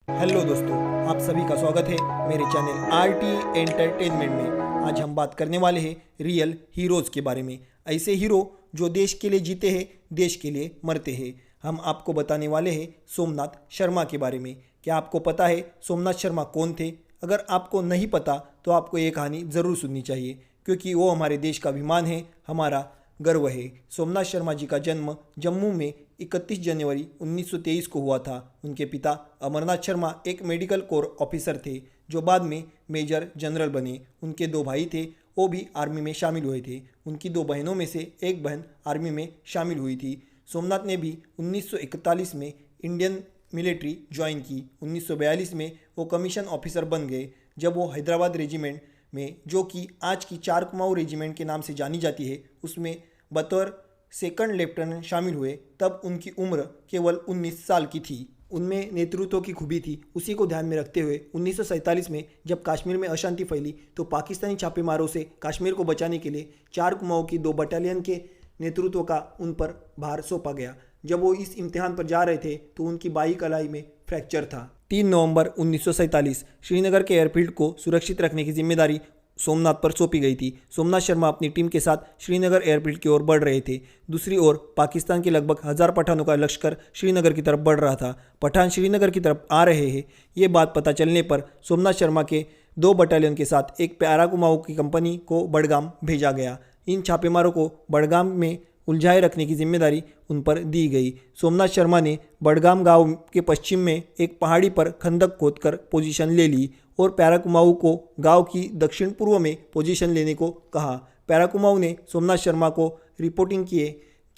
Hello दोस्तों, आप सभी का स्वागत है मेरे चैनल आरटी एंटरटेनमेंट में। आज हम बात करने वाले हैं रियल हीरोज़ के बारे में। ऐसे हीरो जो देश के लिए जीते हैं, देश के लिए मरते हैं। हम आपको बताने वाले हैं सोमनाथ शर्मा के बारे में। क्या आपको पता है सोमनाथ शर्मा कौन थे? अगर आपको नहीं पता तो आपको ये कहानी ज़रूर सुननी चाहिए, क्योंकि वो हमारे देश का अभिमान है, हमारा गर्व है। सोमनाथ शर्मा जी का जन्म जम्मू में 31 जनवरी 1923 को हुआ था। उनके पिता अमरनाथ शर्मा एक मेडिकल कोर ऑफिसर थे, जो बाद में मेजर जनरल बने। उनके दो भाई थे, वो भी आर्मी में शामिल हुए थे। उनकी दो बहनों में से एक बहन आर्मी में शामिल हुई थी। सोमनाथ ने भी 1941 में इंडियन मिलिट्री ज्वाइन की। 1942 में वो कमीशन ऑफिसर बन गए, जब वो हैदराबाद रेजिमेंट में, जो कि आज की चार कुमाऊं रेजिमेंट के नाम से जानी जाती है, उसमें बतौर सेकंड लेफ्टिनेंट शामिल हुए। तब उनकी उम्र केवल 19 साल की थी। उनमें नेतृत्व की खूबी थी। उसी को ध्यान में रखते हुए 1947 में जब कश्मीर में अशांति फैली, तो पाकिस्तानी छापेमारों से कश्मीर को बचाने के लिए चार कुमाऊं की 2 बटालियन के नेतृत्व का उन पर भार सौंपा गया। जब वो इस इम्तिहान पर जा रहे थे तो उनकी बाई कलाई में फ्रैक्चर था। 3 नवंबर 1947 श्रीनगर के एयरफील्ड को सुरक्षित रखने की जिम्मेदारी सोमनाथ पर सौंपी गई थी। सोमनाथ शर्मा अपनी टीम के साथ श्रीनगर एयरफील्ड की ओर बढ़ रहे थे। दूसरी ओर पाकिस्तान के लगभग 1000 पठानों का लश्कर श्रीनगर की तरफ बढ़ रहा था। पठान श्रीनगर की तरफ आ रहे हैं, ये बात पता चलने पर सोमनाथ शर्मा के 2 बटालियन के साथ एक प्यारा कुमाऊं की कंपनी को बडगाम भेजा गया। इन छापेमारों को बडगाम में उलझाए रखने की जिम्मेदारी उन पर दी गई। सोमनाथ शर्मा ने बडगाम गांव के पश्चिम में एक पहाड़ी पर खंदक खोदकर पोजीशन ले ली और प्यारा कुमाऊं को गांव की दक्षिण पूर्व में पोजीशन लेने को कहा। प्यारा कुमाऊं ने सोमनाथ शर्मा को रिपोर्टिंग किए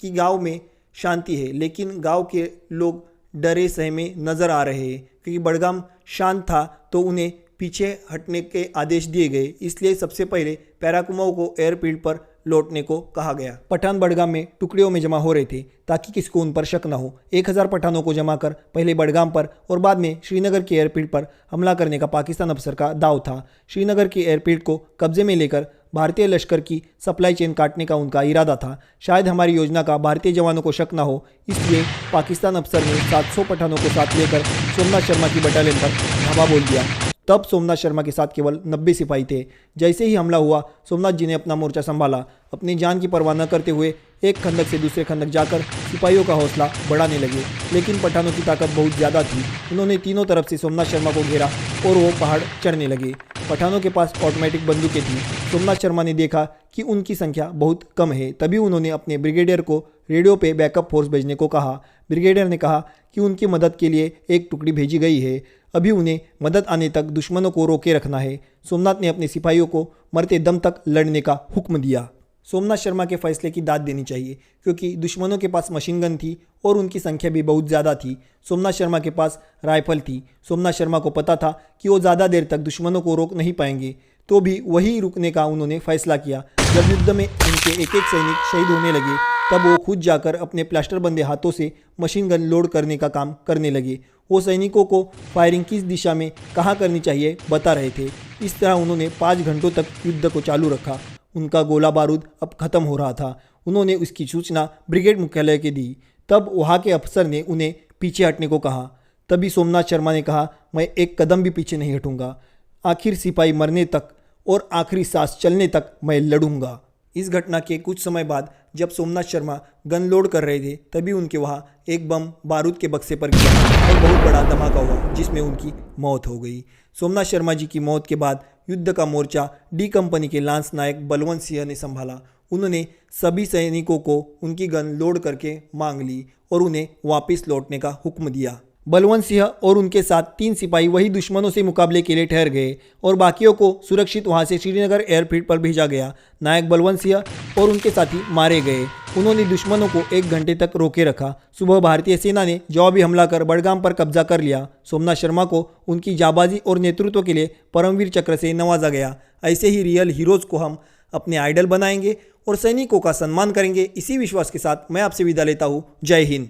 कि गांव में शांति है, लेकिन गांव के लोग डरे सहमे नजर आ रहे हैं। क्योंकि बडगाम शांत था तो उन्हें पीछे हटने के आदेश दिए गए। इसलिए सबसे पहले प्यारा कुमाऊं को एयरफील्ड पर लौटने को कहा गया। पठान बडगाम में टुकड़ियों में जमा हो रहे थे ताकि किसी को उन पर शक न हो। 1000 पठानों को जमा कर पहले बडगाम पर और बाद में श्रीनगर के एयरफील्ड पर हमला करने का पाकिस्तान अफसर का दाव था। श्रीनगर के एयरफील्ड को कब्जे में लेकर भारतीय लश्कर की सप्लाई चेन काटने का उनका इरादा था। शायद हमारी योजना का भारतीय जवानों को शक न हो, इसलिए पाकिस्तान अफसर ने 700 पठानों को साथ लेकर सोमनाथ शर्मा की बटालियन पर धावा बोल दिया। तब सोमनाथ शर्मा के साथ केवल 90 सिपाही थे। जैसे ही हमला हुआ, सोमनाथ जी ने अपना मोर्चा संभाला। अपनी जान की परवाह न करते हुए एक खंदक से दूसरे खंदक जाकर सिपाहियों का हौसला बढ़ाने लगे। लेकिन पठानों की ताकत बहुत ज़्यादा थी। उन्होंने तीनों तरफ से सोमनाथ शर्मा को घेरा और वो पहाड़ चढ़ने लगे। पठानों के पास ऑटोमेटिक बंदूकें थी। सोमनाथ शर्मा ने देखा कि उनकी संख्या बहुत कम है। तभी उन्होंने अपने ब्रिगेडियर को रेडियो पे बैकअप फोर्स भेजने को कहा। ब्रिगेडियर ने कहा कि उनकी मदद के लिए एक टुकड़ी भेजी गई है। अभी उन्हें मदद आने तक दुश्मनों को रोके रखना है। सोमनाथ ने अपने सिपाहियों को मरते दम तक लड़ने का हुक्म दिया। सोमनाथ शर्मा के फैसले की दाद देनी चाहिए, क्योंकि दुश्मनों के पास मशीन गन थी और उनकी संख्या भी बहुत ज़्यादा थी। सोमनाथ शर्मा के पास राइफल थी। सोमनाथ शर्मा को पता था कि वो ज़्यादा देर तक दुश्मनों को रोक नहीं पाएंगे, तो भी वही रुकने का उन्होंने फैसला किया। जब युद्ध में उनके एक एक सैनिक शहीद होने लगे, तब वो खुद जाकर अपने प्लास्टर बंदे हाथों से मशीन गन लोड करने का काम करने लगे। वो सैनिकों को फायरिंग किस दिशा में कहाँ करनी चाहिए बता रहे थे। इस तरह उन्होंने 5 घंटों तक युद्ध को चालू रखा। उनका गोला बारूद अब खत्म हो रहा था। उन्होंने उसकी सूचना ब्रिगेड मुख्यालय के दी। तब वहाँ के अफसर ने उन्हें पीछे हटने को कहा। तभी सोमनाथ शर्मा ने कहा, मैं एक कदम भी पीछे नहीं हटूंगा। आखिर सिपाही मरने तक और आखिरी सांस चलने तक मैं लड़ूंगा। इस घटना के कुछ समय बाद जब सोमनाथ शर्मा गन लोड कर रहे थे, तभी उनके वहाँ एक बम बारूद के बक्से पर गिरा और बहुत बड़ा धमाका हुआ, जिसमें उनकी मौत हो गई। सोमनाथ शर्मा जी की मौत के बाद युद्ध का मोर्चा डी कंपनी के लांस नायक बलवंत सिंह ने संभाला। उन्होंने सभी सैनिकों को उनकी गन लोड करके मांग ली और उन्हें वापस लौटने का हुक्म दिया। बलवंत सिंह और उनके साथ 3 सिपाही वही दुश्मनों से मुकाबले के लिए ठहर गए और बाकियों को सुरक्षित वहां से श्रीनगर एयरफील्ड पर भेजा गया। नायक बलवंत सिंह और उनके साथी मारे गए। उन्होंने दुश्मनों को 1 घंटे तक रोके रखा। सुबह भारतीय सेना ने जवाबी हमला कर बडगाम पर कब्जा कर लिया। सोमनाथ शर्मा को उनकी जाबाजी और नेतृत्व के लिए परमवीर चक्र से नवाजा गया। ऐसे ही रियल हीरोज़ को हम अपने आइडल बनाएंगे और सैनिकों का सम्मान करेंगे। इसी विश्वास के साथ मैं आपसे विदा लेता हूँ। जय हिंद।